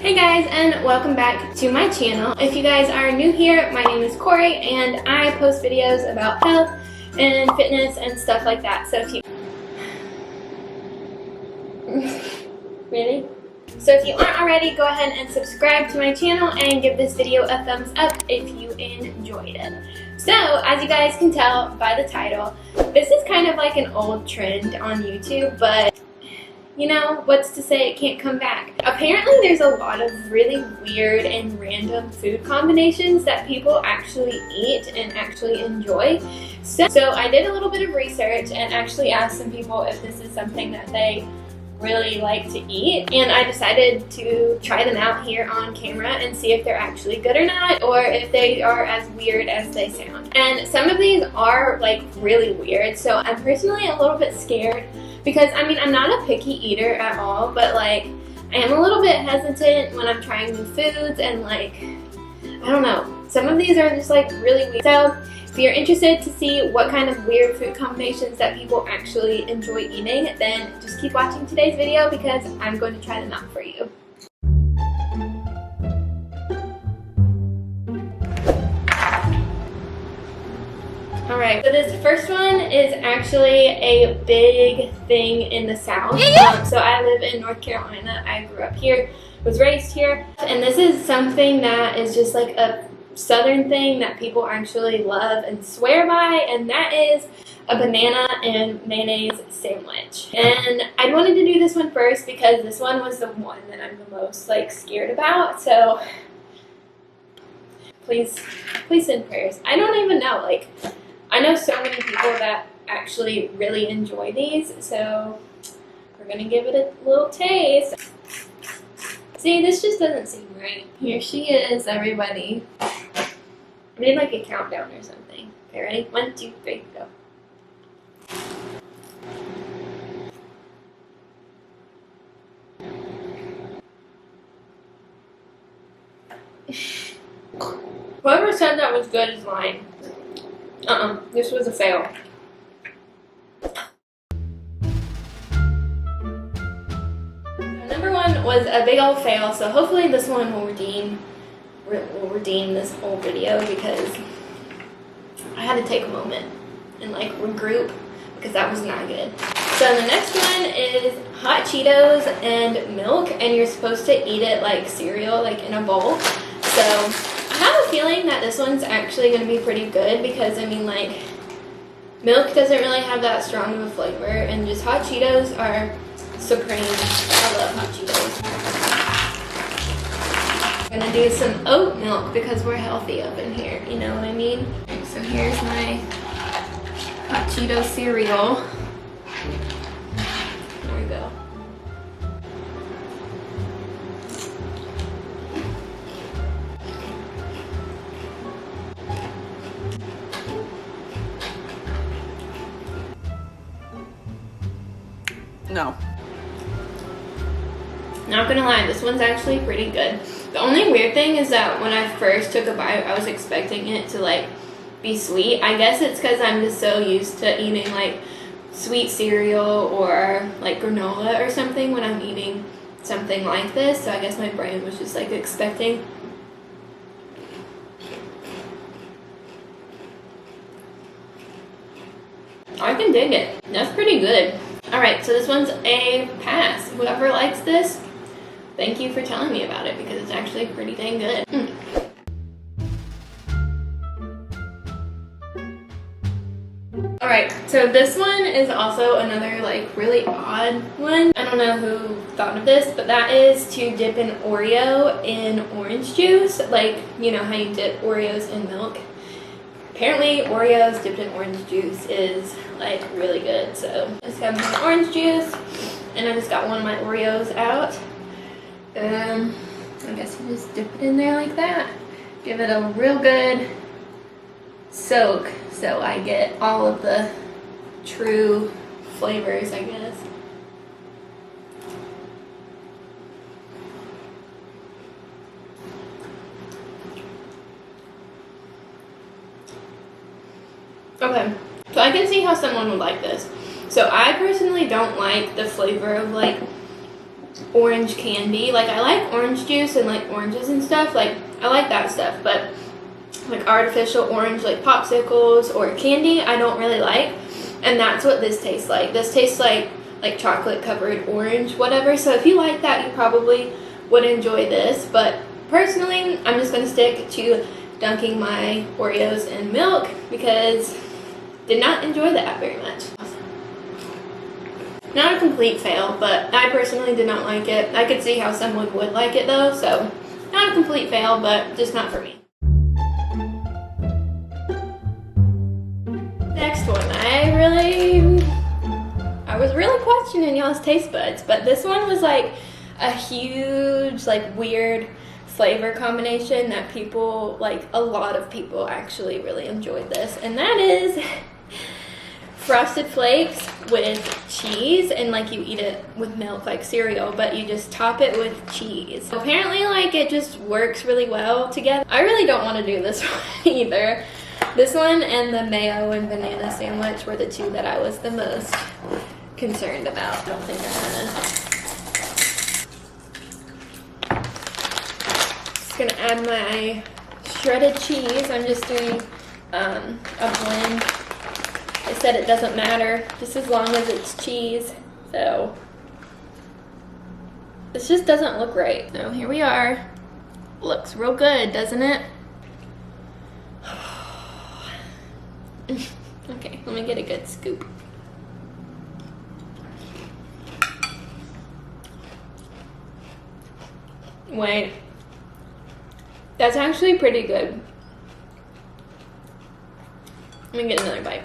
Hey guys, and welcome back to my channel. If you guys are new here, my name is Cori and I post videos about health and fitness and stuff like that. So if you really? So if you aren't already, go ahead and subscribe to my channel and give this video a thumbs up if you enjoyed it. So, as you guys can tell by the title, this is kind of like an old trend on YouTube, but you know, what's to say it can't come back? Apparently there's a lot of really weird and random food combinations that people actually eat and actually enjoy. So I did a little bit of research and actually asked some people if this is something that they really like to eat, and I decided to try them out here on camera and see if they're actually good or not, or if they are as weird as they sound. And some of these are like really weird, so I'm personally a little bit scared because I mean, I'm not a picky eater at all, but like I am a little bit hesitant when I'm trying new foods, and like, I don't know, some of these are just like really weird. So if you're interested to see what kind of weird food combinations that people actually enjoy eating, then just keep watching today's video because I'm going to try them out for you. Alright, so this first one is actually a big thing in the South. So I live in North Carolina. I grew up here, was raised here, and this is something that is just like a Southern thing that people actually love and swear by, and that is a banana and mayonnaise sandwich. And I wanted to do this one first because this one was the one that I'm the most like scared about. So please send prayers. I don't even know, like, I know so many people that actually really enjoy these, so we're gonna give it a little taste. See, this just doesn't seem right. Here she is, everybody. I need like a countdown or something. Okay, ready? 1, 2, 3, go. Whoever said that was good is lying. This was a fail. Number one was a big old fail, so hopefully this one will redeem this whole video, because I had to take a moment and like regroup because that was not good. So the next one is hot Cheetos and milk, and you're supposed to eat it like cereal, like in a bowl. So I have a feeling that this one's actually going to be pretty good because I mean, like, milk doesn't really have that strong of a flavor, and just hot Cheetos are supreme. I love hot Cheetos. I'm gonna do some oat milk because we're healthy up in here, you know what I mean? Okay, so here's my hot Cheeto cereal. There we go. No. Not gonna lie, this one's actually pretty good. The only weird thing is that when I first took a bite, I was expecting it to like be sweet. I guess it's because I'm just so used to eating like sweet cereal or like granola or something when I'm eating something like this. So I guess my brain was just like expecting. I can dig it. That's pretty good. Alright, so this one's a pass. Whoever likes this, thank you for telling me about it because it's actually pretty dang good. Alright, so this one is also another like really odd one. I don't know who thought of this, but that is to dip an Oreo in orange juice. Like, you know how you dip Oreos in milk? Apparently Oreos dipped in orange juice is like really good. So I just got my orange juice and I just got one of my Oreos out. I guess you just dip it in there like that. Give it a real good soak so I get all of the true flavors, I guess. Okay, so I can see how someone would like this. So I personally don't like the flavor of like orange candy. Like, I like orange juice and like oranges and stuff. Like, I like that stuff, but like artificial orange, like popsicles or candy, I don't really like. And that's what this tastes like. This tastes like chocolate covered orange, whatever. So if you like that, you probably would enjoy this. But personally, I'm just gonna stick to dunking my Oreos in milk because did not enjoy that very much. Not a complete fail, but I personally did not like it. I could see how someone would like it though, so not a complete fail, but just not for me. Next one, I was really questioning y'all's taste buds, but this one was like a huge, like weird flavor combination that people, like a lot of people actually really enjoyed this, and that is Frosted Flakes with cheese, and like you eat it with milk like cereal, but you just top it with cheese. Apparently like it just works really well together. I really don't want to do this one either. This one and the mayo and banana sandwich were the two that I was the most concerned about. I don't think I'm just gonna add my shredded cheese. I'm just doing a blend. They said it doesn't matter just as long as it's cheese, so this just doesn't look right. So here we are. Looks real good, doesn't it? Okay, let me get a good scoop. Wait, that's actually pretty good. Let me get another bite.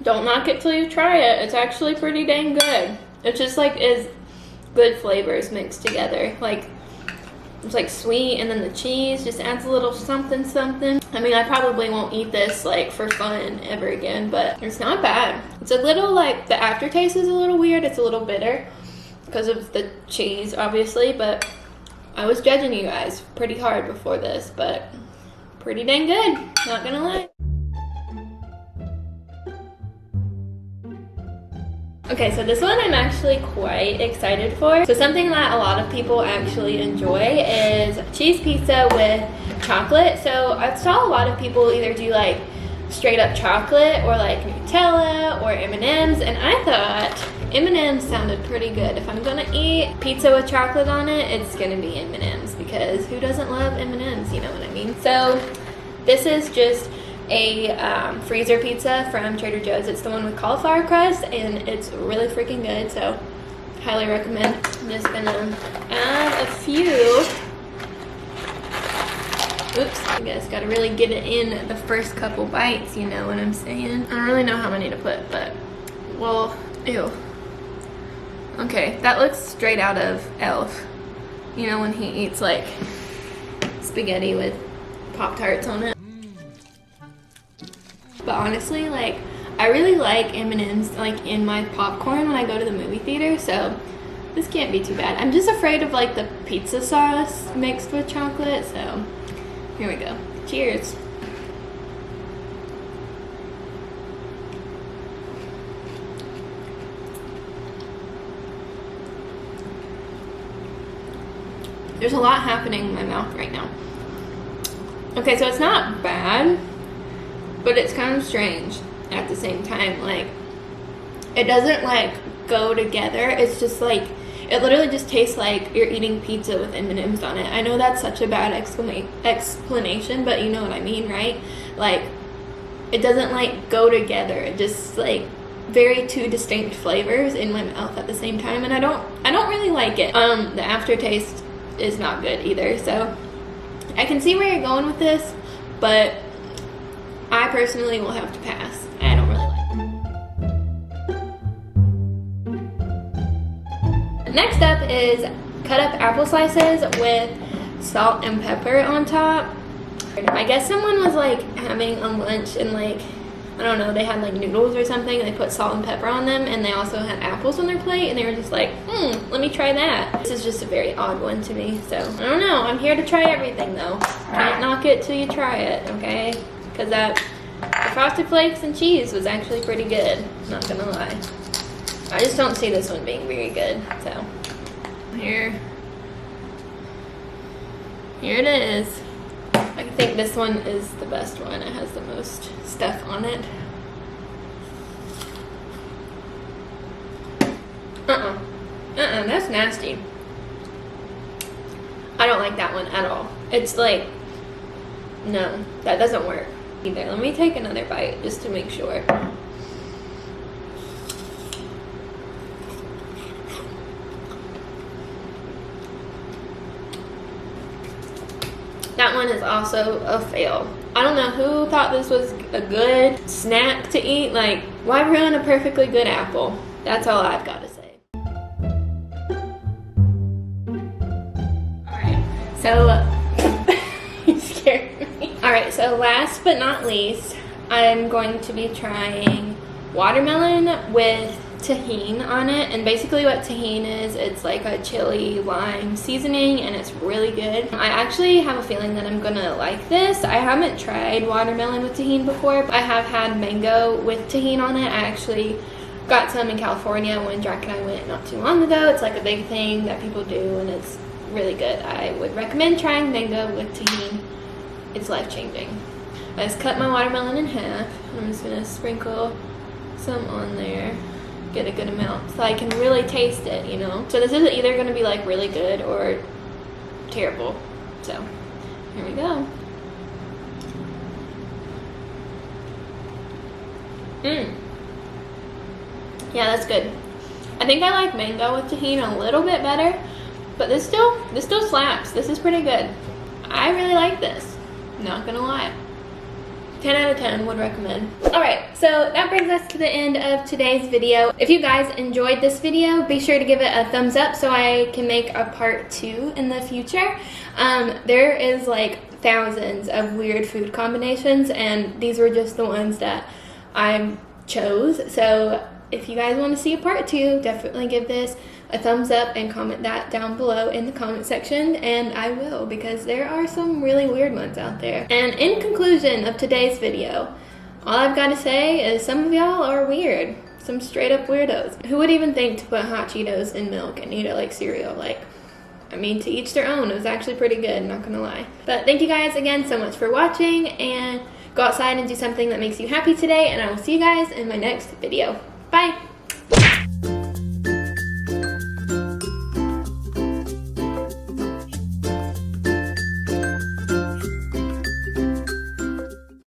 Don't knock it till you try it. It's actually pretty dang good. It's just like is good flavors mixed together. Like it's like sweet, and then the cheese just adds a little something something. I mean, I probably won't eat this like for fun ever again, but it's not bad. It's a little like the aftertaste is a little weird. It's a little bitter because of the cheese, obviously, but I was judging you guys pretty hard before this, but pretty dang good, not gonna lie. Okay, so this one I'm actually quite excited for. So something that a lot of people actually enjoy is cheese pizza with chocolate. So I saw a lot of people either do like straight up chocolate or like Nutella or M&Ms, and I thought M&Ms sounded pretty good. If I'm gonna eat pizza with chocolate on it, it's gonna be M&Ms because who doesn't love M&Ms, you know what I mean? So this is just a freezer pizza from Trader Joe's. It's the one with cauliflower crust, and it's really freaking good, so highly recommend. I'm just gonna add a few. Oops, I guess gotta really get it in the first couple bites, you know what I'm saying? I don't really know how many to put, but, well, ew. Okay, that looks straight out of Elf. You know when he eats like spaghetti with Pop-Tarts on it? But honestly, like, I really like M&Ms like in my popcorn when I go to the movie theater, so this can't be too bad. I'm just afraid of like the pizza sauce mixed with chocolate, so here we go. Cheers. There's a lot happening in my mouth right now. Okay, so it's not bad, but it's kind of strange at the same time. Like, it doesn't like go together. It's just like, it literally just tastes like you're eating pizza with M&Ms on it. I know that's such a bad explanation, but you know what I mean, right? Like, it doesn't like go together. It just like very two distinct flavors in my mouth at the same time, and I don't really like it. The aftertaste is not good either, so I can see where you're going with this, but I personally will have to pass. I don't really like it. Next up is cut up apple slices with salt and pepper on top. I guess someone was like having a lunch and like, I don't know, they had like noodles or something, and they put salt and pepper on them, and they also had apples on their plate, and they were just like, let me try that. This is just a very odd one to me, so I don't know. I'm here to try everything though. Can't knock it till you try it, okay? Because that, if Frosted Flakes and cheese was actually pretty good, not gonna lie. I just don't see this one being very good, so. Here it is. I think this one is the best one. It has the most stuff on it. That's nasty. I don't like that one at all. It's like, no, that doesn't work either. Let me take another bite just to make sure. That one is also a fail. I don't know who thought this was a good snack to eat. Like, why ruin a perfectly good apple? That's all I've got to say. Alright, so you scared me. Alright, so last but not least, I'm going to be trying watermelon with tahini on it. And basically what tahini is, it's like a chili lime seasoning, and it's really good. I actually have a feeling that I'm gonna like this. I haven't tried watermelon with tahini before, but I have had mango with tahini on it. I actually got some in California when Jack and I went not too long ago. It's like a big thing that people do, and it's really good. I would recommend trying mango with tahini. It's life-changing. I just cut my watermelon in half. I'm just gonna sprinkle some on there, get a good amount so I can really taste it, you know. So this is either gonna be like really good or terrible. So here we go. Yeah, that's good. I think I like mango with tahini a little bit better, but this still slaps. This is pretty good. I really like this, not gonna lie. 10 out of 10 would recommend. Alright, so that brings us to the end of today's video. If you guys enjoyed this video, be sure to give it a thumbs up so I can make a part 2 in the future. There is like thousands of weird food combinations, and these were just the ones that I chose. So if you guys want to see a part 2, definitely give this a thumbs up and comment that down below in the comment section, and I will, because there are some really weird ones out there. And in conclusion of today's video, all I've got to say is some of y'all are weird. Some straight up weirdos. Who would even think to put hot Cheetos in milk and eat it like cereal? Like, I mean, to each their own. It was actually pretty good, not gonna lie. But thank you guys again so much for watching, and go outside and do something that makes you happy today, and I will see you guys in my next video. Bye!